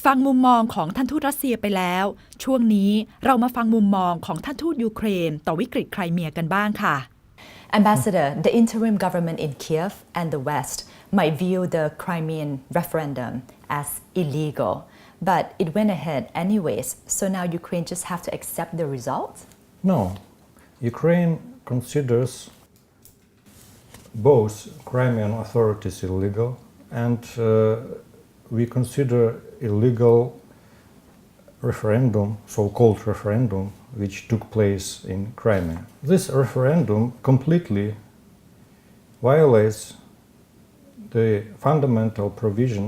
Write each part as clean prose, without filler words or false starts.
ฟังมุมมองของท่านทูตรัสเซียไปแล้วช่วงนี้เรามาฟังมุมมองของท่านทูตยูเครนต่อวิกฤตไครเมียกันบ้างค่ะ Ambassador, the interim government in Kiev and the West might view the Crimean referendum as illegal, but it went ahead anyways. So now Ukraine just have to accept the result? No, Ukraine considers both Crimean authorities illegal and we consider illegal referendum, so-called referendum, which took place in Crimea. This referendum completely violates the fundamental provision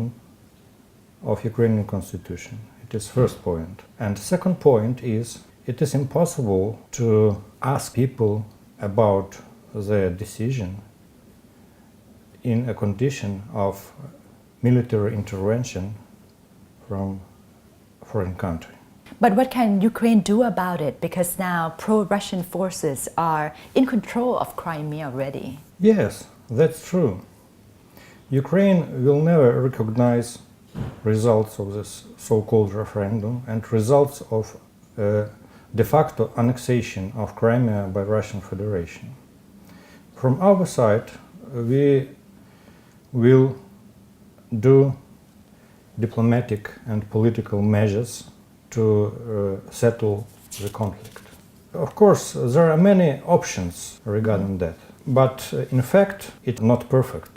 of Ukrainian constitution. It is first point. And second point is it is impossible to ask people about their decision in a condition of military intervention from foreign country. But what can Ukraine do about it? Because now pro-Russian forces are in control of Crimea already. Yes, that's true. Ukraine will never recognize results of this so-called referendum and results of de facto annexation of Crimea by Russian Federation. From our side, we will do diplomatic and political measures to settle the conflict. Of course, there are many options regarding that, but in fact, it's not perfect.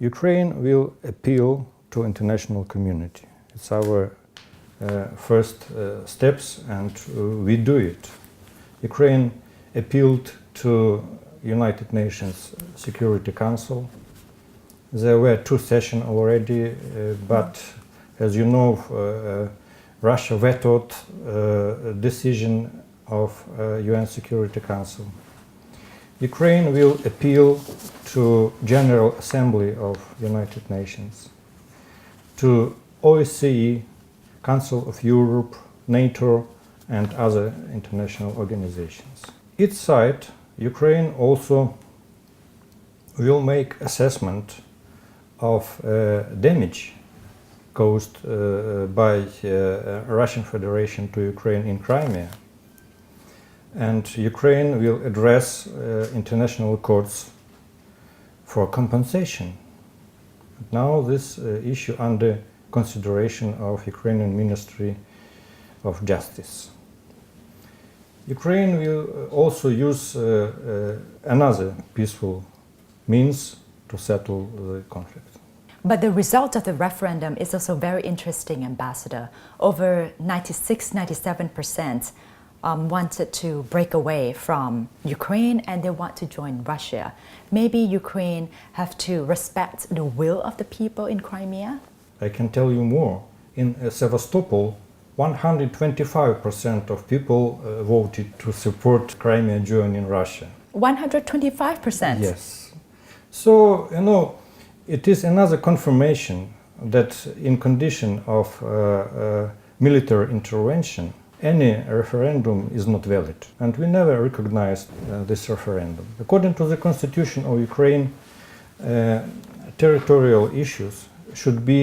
Ukraine will appeal to international community. It's our first steps, and we do it. Ukraine appealed to United Nations Security Council. There were 2 sessions already, but as you know, Russia vetoed a decision of UN Security Council. Ukraine will appeal to General Assembly of United Nations, to OSCE, Council of Europe, NATO, and other international organizations. Its side, Ukraine also will make assessment of damage caused by Russian Federation to Ukraine in Crimea. And Ukraine will address international courts for compensation. Now this issue under consideration of Ukrainian Ministry of Justice. Ukraine will also use another peaceful means to settle the conflict. But the result of the referendum is also very interesting, Ambassador. Over 96-97% wanted to break away from Ukraine and they want to join Russia. Maybe Ukraine have to respect the will of the people in Crimea? I can tell you more. In Sevastopol, 125% of people voted to support Crimea joining Russia. 125%? Yes. So, it is another confirmation that in condition of military intervention, any referendum is not valid. And we never recognized this referendum. According to the constitution of Ukraine, territorial issues should be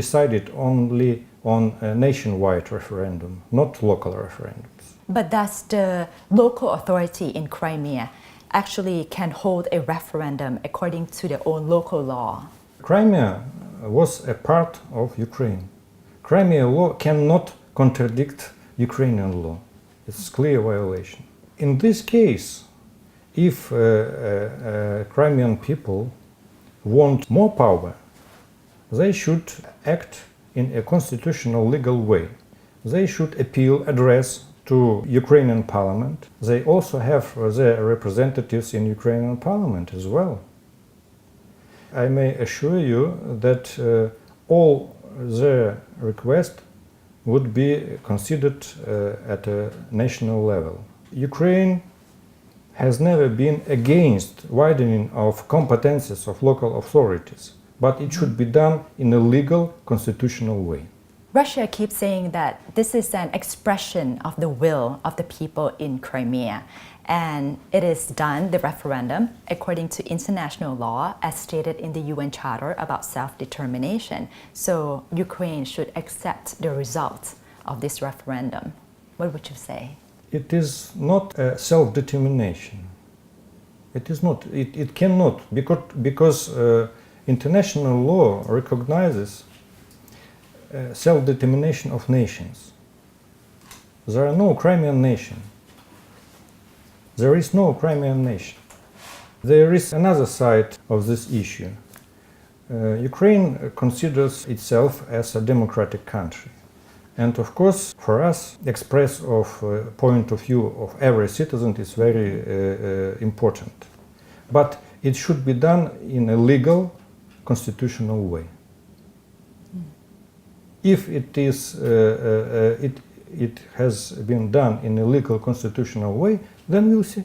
decided only on a nationwide referendum, not local referendums. But does the local authority in Crimea actually can hold a referendum according to their own local law? Crimea was a part of Ukraine. Crimea law cannot contradict Ukrainian law. It's clear violation. In this case, if Crimean people want more power, they should act in a constitutional legal way. They should appeal, address to Ukrainian parliament. They also have their representatives in Ukrainian parliament as well. I may assure you that all their requests would be considered at a national level. Ukraine has never been against widening of competences of local authorities, but it should be done in a legal, constitutional way. Russia keeps saying that this is an expression of the will of the people in Crimea, and it is done, the referendum, according to international law as stated in the UN Charter about self-determination. So Ukraine should accept the results of this referendum. What would you say? It is not a self-determination. It is not. It cannot because international law recognizes self-determination of nations. There are no Crimean nation. There is no Crimean nation. There is another side of this issue. Ukraine considers itself as a democratic country. And of course, for us, express of point of view of every citizen is very important. But it should be done in a legal, constitutional way. If it has been done in a legal, constitutional way, then we'll see.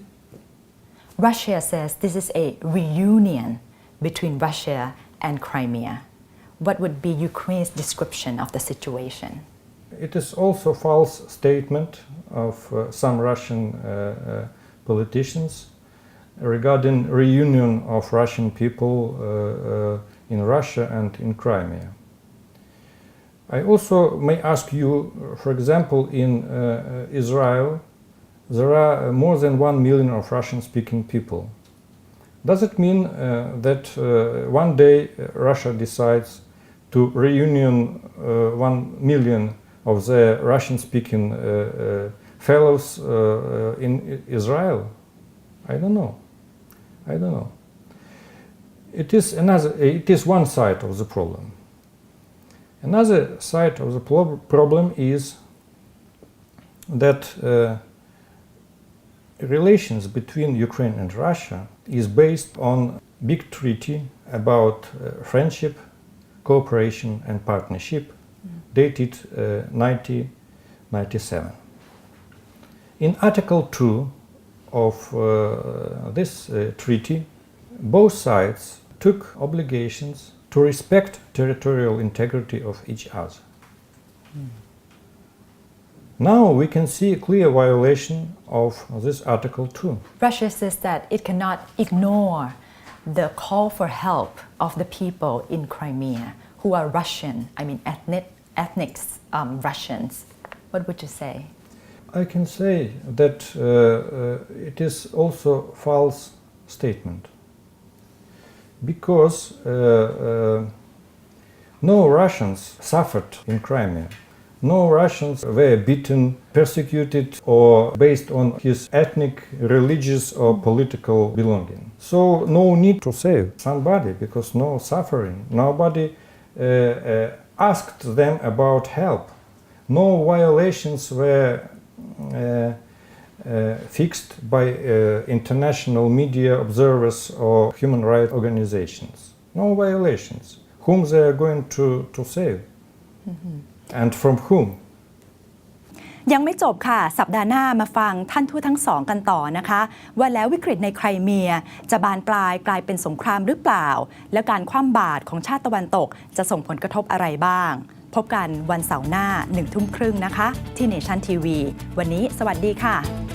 Russia says this is a reunion between Russia and Crimea. What would be Ukraine's description of the situation? It is also a false statement of some Russian politicians regarding reunion of Russian people in Russia and in Crimea. I also may ask you, for example, in Israel, there are more than 1 million of Russian-speaking people. Does it mean that one day Russia decides to reunion 1 million of the Russian-speaking fellows in Israel? I don't know. I don't know. It is one side of the problem. Another side of the problem is that relations between Ukraine and Russia is based on big treaty about friendship, cooperation and partnership dated 1997. In Article 2 of this treaty, both sides took obligations to respect territorial integrity of each other. Now we can see a clear violation of this Article 2. Russia says that it cannot ignore the call for help of the people in Crimea who are Russian, ethnic Russians. What would you say? I can say that it is also a false statement. Because no Russians suffered in Crimea. No Russians were beaten, persecuted, or based on his ethnic, religious, or political belonging. So no need to save somebody because no suffering. Nobody asked them about help. No violations were fixed by international media observers or human rights organizations. No violations. Whom they are going to save? And from whom? ยังไม่จบค่ะสัปดาห์หน้ามาฟังท่านทูตทั้งสองกันต่อนะคะว่าแล้ววิกฤตในไครเมียจะบานปลายกลายเป็นสงครามหรือเปล่าและการคว่ำบาตรของชาติตะวันตกจะส่งผลกระทบอะไรบ้างพบกันวันเสาร์หน้า 19:30 น.นะคะที่เนชั่นทีวีวันนี้สวัสดีค่ะ